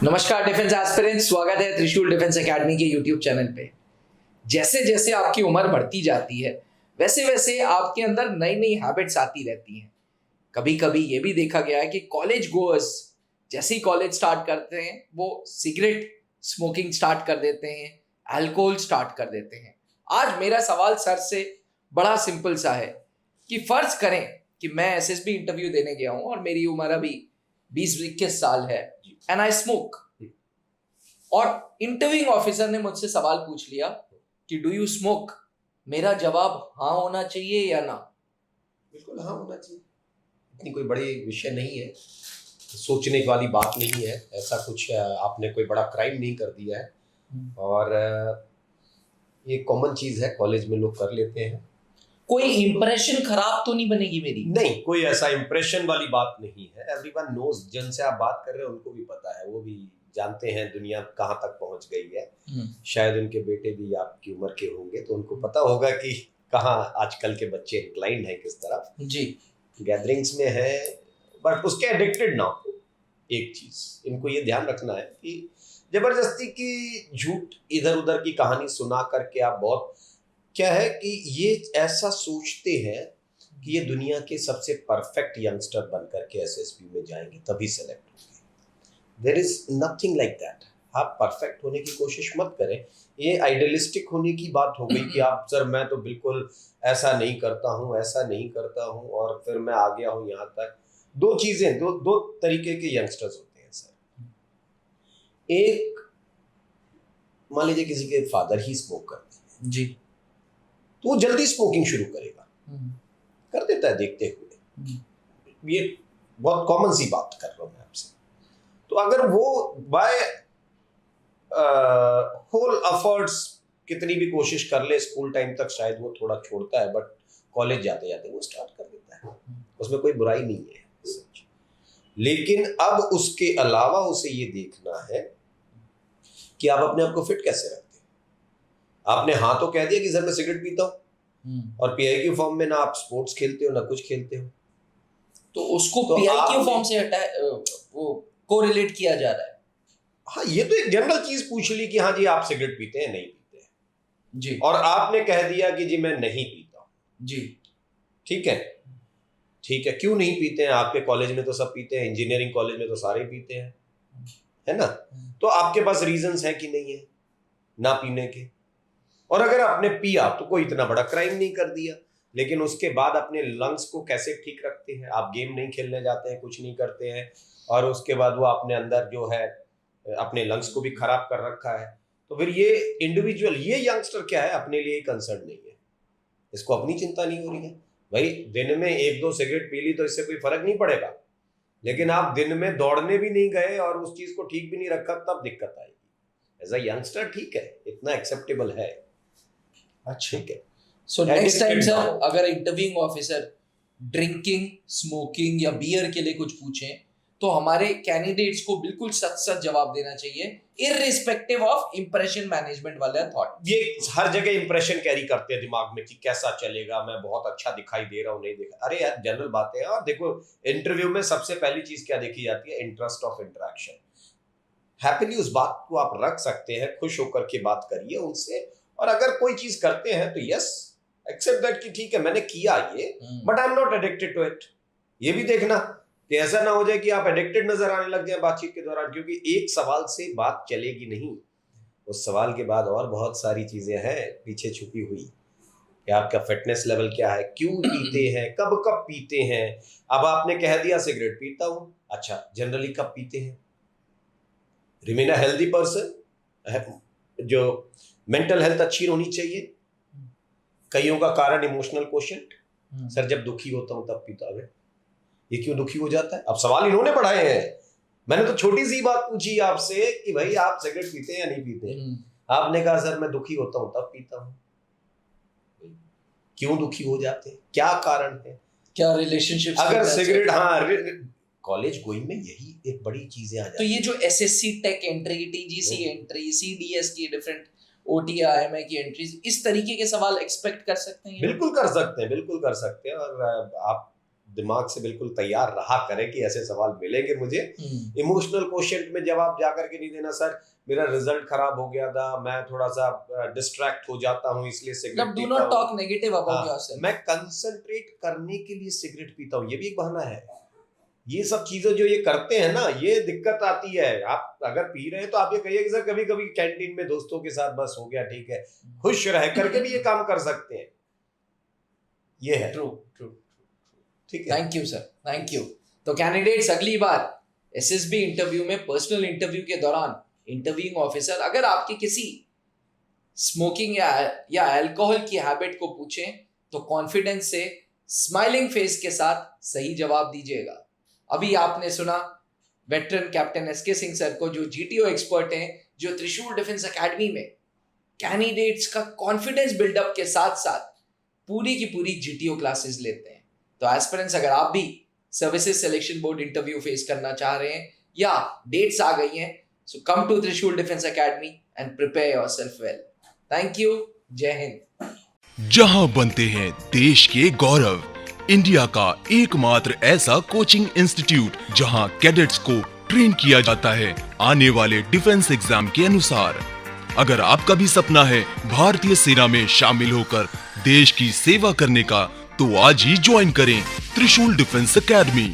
नमस्कार defence aspirants, स्वागत है त्रिशूल डिफेंस एकेडमी के यूट्यूब चैनल पे। जैसे जैसे आपकी उम्र बढ़ती जाती है वैसे वैसे आपके अंदर नई नई हैबिट्स आती रहती हैं। कभी कभी ये भी देखा गया है कि कॉलेज गोअर्स जैसे ही कॉलेज स्टार्ट करते हैं वो सिगरेट स्मोकिंग स्टार्ट कर देते हैं, अल्कोहल स्टार्ट कर देते हैं। आज मेरा सवाल सर से बड़ा सिंपल सा है कि फर्ज करें कि मैं एसएसबी इंटरव्यू देने गया हूं और मेरी उम्र अभी 20-21 साल है एंड आई स्मोक, और इंटरव्यूइंग ऑफिसर ने मुझसे सवाल पूछ लिया कि डू यू स्मोक। मेरा जवाब हाँ होना चाहिए या ना? बिल्कुल हाँ होना चाहिए। इतनी कोई बड़ी विषय नहीं है, सोचने वाली बात नहीं है। ऐसा कुछ आपने कोई बड़ा क्राइम नहीं कर दिया है और ये कॉमन चीज है, कॉलेज में लोग कर लेते हैं। कोई इंप्रेशन खराब तो नहीं बनेगी मेरी? नहीं, कोई ऐसा इंप्रेशन वाली बात नहीं है। एवरीवन नोज, जिनसे आप बात कर रहे हैं उनको भी पता है, वो भी जानते हैं दुनिया कहाँ तक पहुंच गई है। शायद उनके बेटे भी आपकी उम्र के होंगे तो उनको पता होगा कि कहाँ आजकल के बच्चे इंक्लाइंड हैं किस तरफ जी गैदरिंग्स में है, बट उसके एडिक्टेड ना हो। एक चीज इनको ये ध्यान रखना है कि जबरदस्ती की झूठ इधर उधर की कहानी सुना करके आप बहुत क्या है कि ये ऐसा सोचते हैं कि ये दुनिया के सबसे परफेक्ट यंगस्टर बन करके एसएसबी में जाएंगे तभी सेलेक्ट होंगे। There is nothing like that. आप परफेक्ट होने की कोशिश मत करें। ये आइडियलिस्टिक होने की बात हो गई कि आप सर मैं तो बिल्कुल ऐसा नहीं करता हूँ, ऐसा नहीं करता हूँ और फिर मैं आ गया हूँ यहाँ तक। दो चीजें, दो तरीके के यंगस्टर्स होते हैं सर। एक, मान लीजिए किसी के फादर ही स्मोक करते हैं जी, तो वो जल्दी स्मोकिंग शुरू करेगा, कर देता है देखते हुए। ये बहुत कॉमन सी बात कर रहा हूं मैं आपसे। तो अगर वो बाय होल एफर्ट्स कितनी भी कोशिश कर ले स्कूल टाइम तक शायद वो थोड़ा छोड़ता है, बट कॉलेज जाते जाते वो स्टार्ट कर देता है। उसमें कोई बुराई नहीं है सच। लेकिन अब उसके अलावा उसे ये देखना है कि आप अपने आप को फिट कैसे रखते हैं। आपने हाँ तो कह दिया कि सर मैं सिगरेट पीता हूँ और पीआईक्यू फॉर्म में ना आप स्पोर्ट्स खेलते हो ना कुछ खेलते हो, तो उसको पीआईक्यू फॉर्म से वो कोरिलेट किया जा रहा है। हाँ, ये तो एक जनरल चीज पूछ ली कि हाँ जी आप सिगरेट पीते हैं नहीं पीते हैं जी, और आपने कह दिया कि जी मैं नहीं पीता जी, ठीक है। ठीक है, क्यों नहीं पीते हैं? आपके कॉलेज में तो सब पीते हैं, इंजीनियरिंग कॉलेज में तो सारे पीते हैं, है ना? तो आपके पास रीजंस है कि नहीं है ना पीने के? और अगर आपने पिया तो कोई इतना बड़ा क्राइम नहीं कर दिया, लेकिन उसके बाद अपने लंग्स को कैसे ठीक रखते हैं? आप गेम नहीं खेलने जाते हैं, कुछ नहीं करते हैं और उसके बाद वो अपने अंदर जो है अपने लंग्स को भी खराब कर रखा है। तो फिर ये इंडिविजुअल, ये यंगस्टर क्या है, अपने लिए कंसर्न नहीं है, इसको अपनी चिंता नहीं हो रही है। भाई दिन में 1-2 सिगरेट पी ली तो इससे कोई फर्क नहीं पड़ेगा, लेकिन आप दिन में दौड़ने भी नहीं गए और उस चीज को ठीक भी नहीं रखा तब दिक्कत आएगी। एज अ यंगस्टर ठीक है, इतना एक्सेप्टेबल है। अच्छा, ठीक है। सो नेक्स्ट टाइम सर अगर इंटरव्यूइंग ऑफिसर ड्रिंकिंग, स्मोकिंग या बियर के लिए कुछ पूछें तो हमारे कैंडिडेट्स को बिल्कुल सच सच जवाब देना चाहिए, इररिस्पेक्टिव ऑफ इंप्रेशन मैनेजमेंट वाला थॉट। ये हर जगह इंप्रेशन कैरी करते हैं दिमाग में कि कैसा चलेगा, मैं बहुत अच्छा दिखाई दे रहा हूँ नहीं दिखा। अरे यार जनरल बातें हैं। और देखो इंटरव्यू में सबसे पहली चीज क्या देखी जाती है? Interest of interaction. हैप्पीली उस बात को आप रख सकते हैं, खुश होकर के बात करिए उनसे। और अगर कोई चीज करते हैं तो यस एक्सेप्ट दैट कि ठीक है मैंने किया ये, but I am not addicted to it. ये भी देखना कि ऐसा ना हो जाए कि आप एडिक्टेड नजर आने लग जाए बातचीत के दौरान, क्योंकि एक सवाल से बात चलेगी नहीं। उस सवाल के बाद और बहुत सारी चीजें हैं पीछे छुपी हुई कि आपका फिटनेस लेवल क्या है, क्यों पीते हैं, कब कब पीते हैं। अब आपने कह दिया सिगरेट पीता हूं, अच्छा जनरली कब पीते हैं? रिमेन अ हेल्दी पर्सन, जो मेंटल हेल्थ अच्छी होनी चाहिए। कईयों का कारण इमोशनल क्वोशंट, सर जब दुखी होता हूं तब पीता है। ये क्यों दुखी हो जाता है? अब सवाल इन्होंने बढ़ाए हैं, मैंने तो छोटी सी बात पूछी आपसे कि भाई आप सिगरेट पीते हैं या नहीं पीते? आपने कहा सर मैं दुखी होता हूं तब पीता हूं। क्यों दुखी हो जाते हैं, क्या कारण है, क्या रिलेशनशिप? अगर सिगरेट, हाँ कॉलेज गोइंग में यही एक बड़ी चीजें आ जाती। तो ये जो SSC tech entry, TGC entry, CDS की डिफरेंट ओटीआईएमआई की एंट्रीज, इस तरीके के सवाल एक्सपेक्ट कर सकते हैं? बिल्कुल कर सकते हैं, बिल्कुल कर सकते हैं। और आप दिमाग से बिल्कुल तैयार रहा करें कि ऐसे सवाल मिलेंगे मुझे। इमोशनल क्वेश्चन में जवाब जाकर के नहीं देना, सर मेरा रिजल्ट खराब हो गया था, मैं थोड़ा सा डिस्ट्रैक्ट हो जाता हूँ इसलिए सिगरेट डू पीता नॉट हूँ। Talk negative about yourself. मैं कंसंट्रेट करने के लिए सिगरेट पीता हूँ, ये भी एक बहाना है। ये सब चीजें जो ये करते हैं ना, ये दिक्कत आती है। आप अगर पी रहे हैं तो आप ये कहिए कि सर कभी कभी कैंटीन में दोस्तों के साथ बस हो गया, ठीक है, खुश रह करके भी ये काम कर सकते हैं। ये है ट्रू ट्रू। ठीक है, thank you sir, thank you. तो कैंडिडेट्स अगली बार एसएसबी इंटरव्यू में पर्सनल इंटरव्यू के दौरान इंटरव्यूइंग ऑफिसर अगर आपकी किसी स्मोकिंग या अल्कोहल की हैबिट को पूछें तो कॉन्फिडेंस से स्माइलिंग फेस के साथ सही जवाब दीजिएगा। अभी आपने सुना veteran captain SK Singh sir को, जो जीटीओ एक्सपर्ट हैं, जो त्रिशूल डिफेंस एकेडमी में कैंडिडेट्स का कॉन्फिडेंस बिल्डअप के साथ साथ पूरी की पूरी जीटीओ क्लासेस लेते हैं। तो एस्पिरेंट्स, अगर आप भी services selection board interview face करना चाह रहे हैं या डेट्स आ गई हैं, सो कम टू त्रिशूल defence academy and prepare yourself well. Thank you, जय हिंद। जहां बनते हैं देश के गौरव, इंडिया का एकमात्र ऐसा कोचिंग इंस्टीट्यूट जहां कैडेट्स को ट्रेन किया जाता है आने वाले डिफेंस एग्जाम के अनुसार। अगर आपका भी सपना है भारतीय सेना में शामिल होकर देश की सेवा करने का, तो आज ही ज्वाइन करें त्रिशूल डिफेंस एकेडमी।